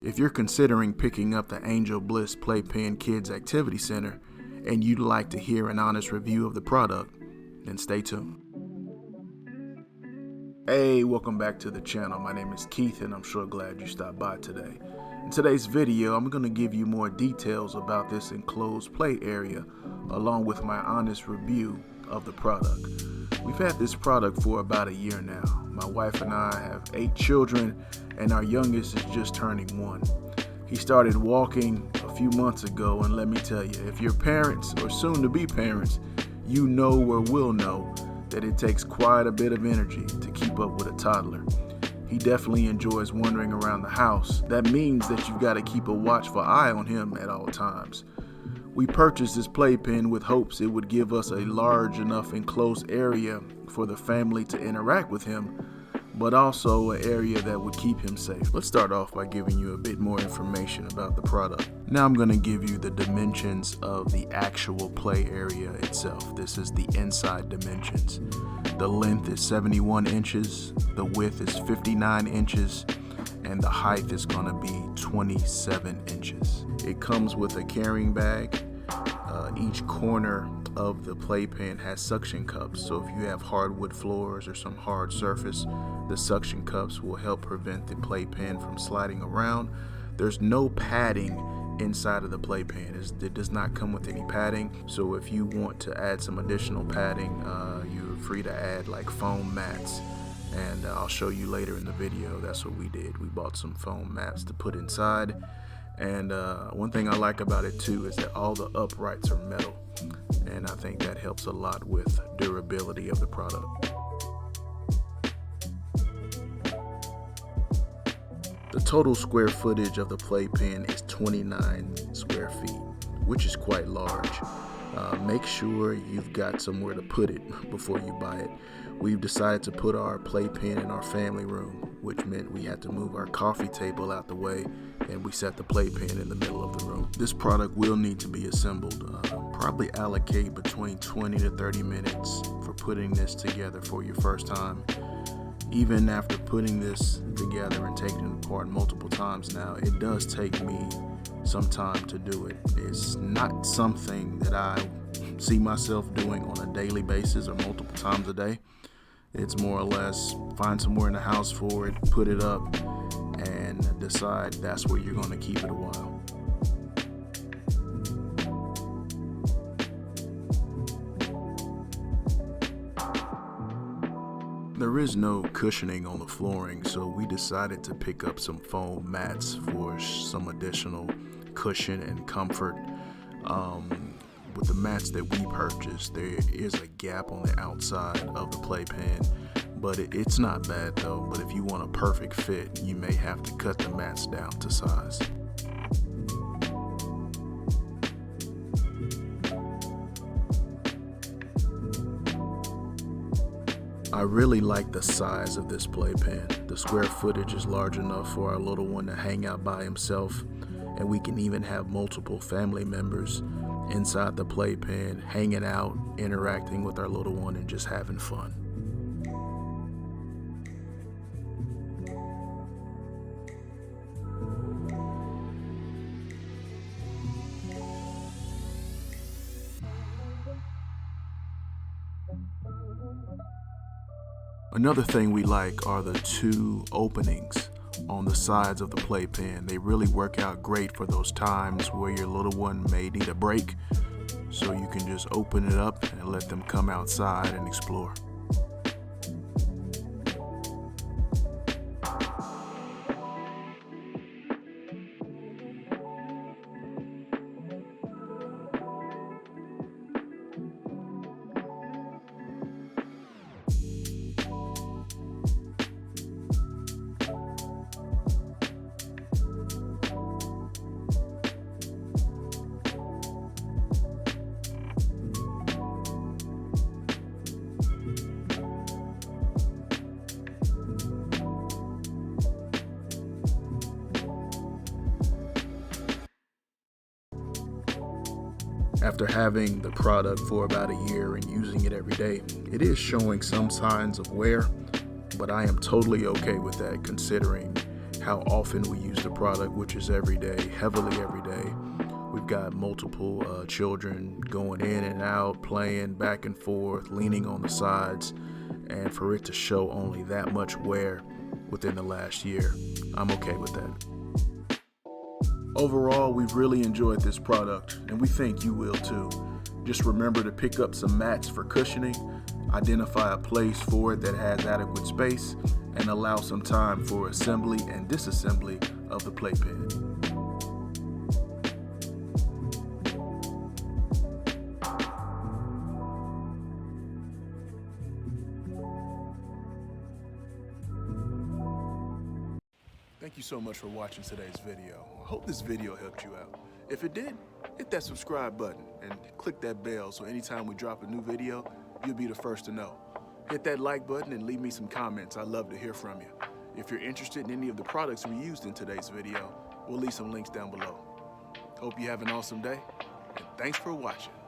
If you're considering picking up the ANGELBLISS Playpen Kids Activity Center and you'd like to hear an honest review of the product, then stay tuned. Hey, welcome back to the channel. My name is Keith and I'm sure glad you stopped by today. In today's video, I'm going to give you more details about this enclosed play area along with my honest review of the product. We've had this product for about a year now. My wife and I have 8 children and our youngest is just turning 1. He started walking a few months ago, and let me tell you, if you're parents or soon to be parents, you know or will know that it takes quite a bit of energy to keep up with a toddler. He definitely enjoys wandering around the house. That means that you've got to keep a watchful eye on him at all times. We purchased this playpen with hopes it would give us a large enough enclosed area for the family to interact with him, but also an area that would keep him safe. Let's start off by giving you a bit more information about the product. Now I'm going to give you the dimensions of the actual play area itself. This is the inside dimensions. The length is 71 inches, the width is 59 inches, and the height is going to be 27 inches. It comes with a carrying bag. Each corner of the playpen has suction cups, so if you have hardwood floors or some hard surface, the suction cups will help prevent the playpen from sliding around. There's no padding inside of the playpen. It does not come with any padding, so if you want to add some additional padding, you're free to add like foam mats, and I'll show you later in the video. That's what we did. We bought some foam mats to put inside. And one thing I like about it too is that all the uprights are metal, and I think that helps a lot with durability of the product. The total square footage of the playpen is 29 square feet, which is quite large. Make sure you've got somewhere to put it before you buy it. We've decided to put our playpen in our family room, which meant we had to move our coffee table out the way, and we set the playpen in the middle of the room. This product will need to be assembled. Probably allocate between 20 to 30 minutes for putting this together for your first time. Even after putting this together and taking it apart multiple times now, it does take me some time to do it. It's not something that I see myself doing on a daily basis or multiple times a day. It's more or less find somewhere in the house for it, put it up, and decide that's where you're going to keep it a while. There is no cushioning on the flooring, so we decided to pick up some foam mats for some additional cushion and comfort. With the mats that we purchased, there is a gap on the outside of the playpen, but it's not bad though. But if you want a perfect fit, you may have to cut the mats down to size. I really like the size of this playpen. The square footage is large enough for our little one to hang out by himself, and we can even have multiple family members inside the playpen, hanging out, interacting with our little one, and just having fun. Another thing we like are the 2 openings on the sides of the playpen. They really work out great for those times where your little one may need a break, so you can just open it up and let them come outside and explore. After having the product for about a year and using it every day, it is showing some signs of wear, but I am totally okay with that considering how often we use the product, which is every day, heavily every day. We've got multiple children going in and out, playing back and forth, leaning on the sides, and for it to show only that much wear within the last year, I'm okay with that. Overall, we've really enjoyed this product, and we think you will too. Just remember to pick up some mats for cushioning, identify a place for it that has adequate space, and allow some time for assembly and disassembly of the playpen. Thank you so much for watching today's video. I hope this video helped you out. If it did, hit that subscribe button and click that bell so anytime we drop a new video, you'll be the first to know. Hit that like button and leave me some comments. I'd love to hear from you. If you're interested in any of the products we used in today's video, we'll leave some links down below. Hope you have an awesome day, and thanks for watching.